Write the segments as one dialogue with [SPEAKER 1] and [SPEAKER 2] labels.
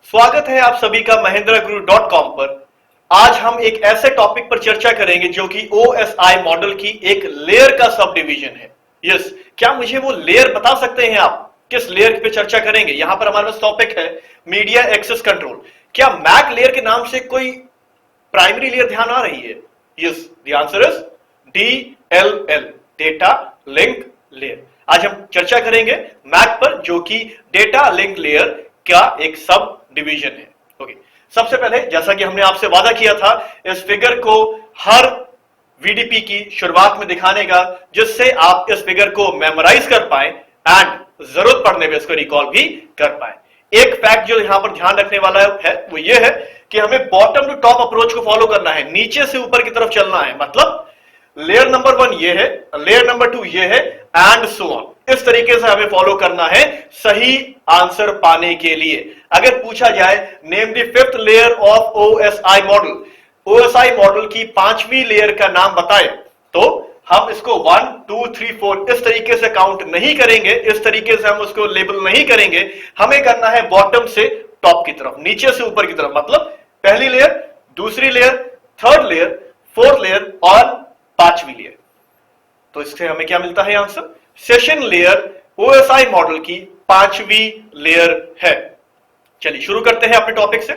[SPEAKER 1] स्वागत है आप सभी का mahendraguru.com पर। आज हम एक ऐसे टॉपिक पर चर्चा करेंगे जो कि OSI मॉडल की एक लेयर का सब डिवीजन है। यस, क्या मुझे वो लेयर बता सकते हैं आप? किस लेयर पे चर्चा करेंगे? यहां पर हमारे पास टॉपिक है मीडिया एक्सेस कंट्रोल। क्या मैक लेयर के नाम से कोई प्राइमरी लेयर ध्यान आ रही है? Yes, the answer is DLL, data link layer. आज हम चर्चा करेंगे मैक पर, जो कि डेटा लिंक लेयर का एक सब डिवीजन है। ओके, सबसे पहले जैसा कि हमने आपसे वादा किया था, इस फिगर को हर VDP की शुरुआत में दिखाने का, जिससे आप इस फिगर को मेमोराइज कर पाए एंड जरूरत पड़ने पे इसको रिकॉल भी कर पाए। एक फैक्ट जो यहां पर ध्यान रखने वाला है वो ये है कि हमें बॉटम टू टॉप अप्रोच को फॉलो करना है, नीचे से ऊपर की तरफ चलना है। मतलब लेयर नंबर 1 ये है, लेयर नंबर 2 ये है एंड सो ऑन। इस तरीके से हमें फॉलो करना है सही आंसर पाने के लिए। अगर पूछा जाए name the fifth layer of OSI model, OSI model की पांचवी लेयर का नाम बताए, तो हम इसको 1 2 3 4 इस तरीके से काउंट नहीं करेंगे, इस तरीके से हम उसको लेबल नहीं करेंगे। हमें करना है बॉटम से टॉप की तरफ, नीचे से ऊपर की तरफ। मतलब पहली लेयर, दूसरी layer, third layer, fourth layer और पांचवी लेयर। तो इससे हमें क्या मिलता है answer? Session layer OSI model की पांचवी लेयर है। चलिए शुरू करते हैं अपने टॉपिक से।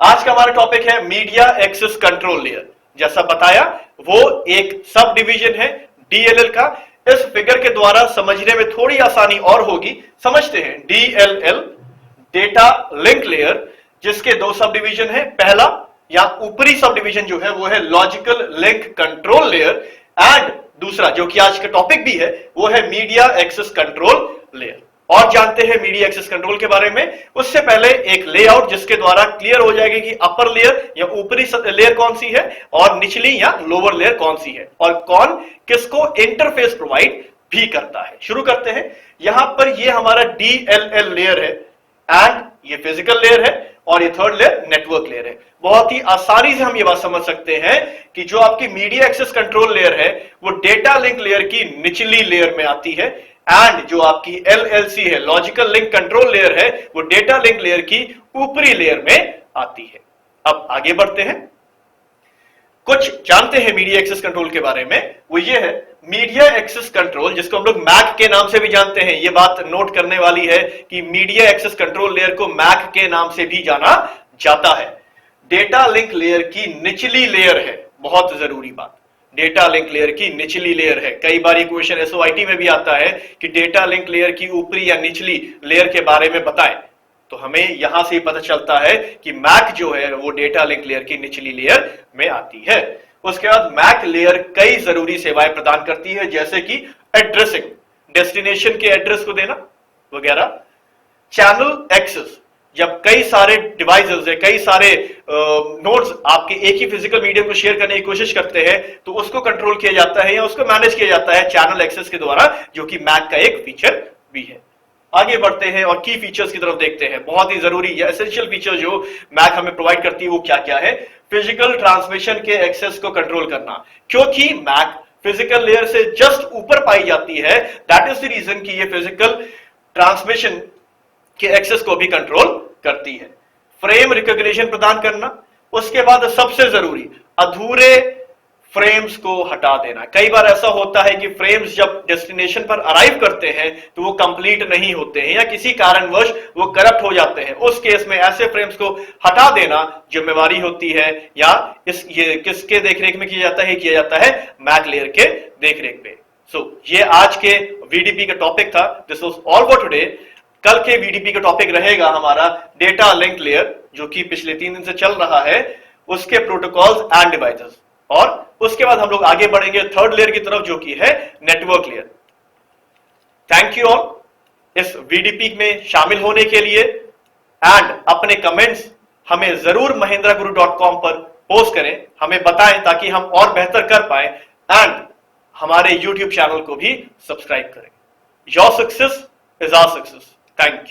[SPEAKER 1] आज का हमारा टॉपिक है मीडिया एक्सेस कंट्रोल लेयर। जैसा बताया, वो एक सब डिवीजन है DLL का। इस फिगर के द्वारा समझने में थोड़ी आसानी और होगी। समझते हैं DLL, डेटा लिंक लेयर, जिसके दो सब डिवीजन है। पहला या ऊपरी सब डिवीजन जो है वो है logical link control layer, and दूसरा जो कि आज का टॉपिक भी है वो है मीडिया एक्सेस कंट्रोल लेयर। और जानते हैं मीडिया एक्सेस कंट्रोल के बारे में, उससे पहले एक लेआउट जिसके द्वारा क्लियर हो जाएगा कि अपर लेयर या ऊपरी लेयर कौन सी है और निचली या लोअर लेयर कौन सी है और कौन किसको इंटरफेस प्रोवाइड भी करता है। शुरू करते हैं। यहां पर ये हमारा DLL लेयर है एंड ये फिजिकल लेयर है और ये थर्ड लेयर नेटवर्क लेयर है। बहुत ही आसानी से हम ये बात समझ सकते हैं कि जो आपकी मीडिया एक्सेस कंट्रोल लेयर है वो डेटा लिंक लेयर की निचली लेयर में आती है, एंड जो आपकी LLC है, लॉजिकल लिंक कंट्रोल लेयर है, वो डेटा लिंक लेयर की ऊपरी लेयर में आती है। अब आगे बढ़ते हैं, कुछ जानते हैं मीडिया एक्सेस कंट्रोल के बारे में। वो ये है मीडिया एक्सेस कंट्रोल, जिसको हम लोग मैक के नाम से भी जानते हैं। ये बात नोट करने वाली है कि मीडिया एक्सेस कंट्रोल लेयर को मैक के नाम से भी जाना जाता है। डेटा लिंक लेयर की निचली लेयर है, बहुत जरूरी बात, डेटा लिंक लेयर की निचली लेयर है। कई बार ये क्वेश्चन SOIT में भी आता है कि डेटा लिंक लेयर की ऊपरी या निचली लेयर के बारे में बताएं, तो हमें यहां से पता चलता है कि मैक जो है वो डेटा लिंक लेयर की निचली लेयर में आती है। उसके बाद मैक लेयर कई जरूरी सेवाएं प्रदान करती है, जैसे कि एड्रेसिंग, डेस्टिनेशन के एड्रेस को देना वगैरह। चैनल एक्सेस, जब कई सारे डिवाइसेस है, कई सारे नोड्स आपके एक ही फिजिकल मीडियम को शेयर करने की कोशिश करते हैं, तो उसको कंट्रोल किया जाता है या उसको मैनेज किया जाता है चैनल एक्सेस के द्वारा, जो कि मैक का एक फीचर भी है। आगे बढ़ते हैं और की फीचर्स की तरफ देखते हैं। बहुत ही जरूरी या एसेंशियल फीचर जो मैक हमें प्रोवाइड करती है वो क्या क्या है? फिजिकल ट्रांसमिशन के एक्सेस को कंट्रोल करना, क्योंकि मैक फिजिकल लेयर से जस्ट ऊपर पाई जाती है, दैट इज द रीजन कि ये फिजिकल ट्रांसमिशन के एक्सेस को भी कंट्रोल करती है। फ्रेम रिकॉग्निशन प्रदान करना, उसके बाद सबसे जरूरी अधूरे फ्रेम्स को हटा देना। कई बार ऐसा होता है कि फ्रेम्स जब डेस्टिनेशन पर अराइव करते हैं तो वो कंप्लीट नहीं होते हैं या किसी कारणवश वो करप्ट हो जाते हैं। उस केस में ऐसे फ्रेम्स को हटा देना जिम्मेवारी होती है, या ये किसके देखरेख में किया जाता है? किया जाता है मैक लेयर के देखरेख पे। ये आज के VDP का टॉपिक था। This was all for today. कल के VDP का टॉपिक रहेगा हमारा डेटा लिंक लेयर, जो कि पिछले 3 दिन से चल रहा है, उसके प्रोटोकॉल्स एंड डिवाइसेस, और उसके बाद हम लोग आगे बढ़ेंगे थर्ड लेयर की तरफ, जो कि है network layer. Thank you all इस VDP में शामिल होने के लिए, एंड अपने कमेंट्स हमें जरूर mahendraguru.com पर पोस्ट करें, हमें बताएं ताकि हम और बेहतर कर पाए, एंड हमारे YouTube चैनल को भी सब्सक्राइब करें। Your success is our success. Thank you.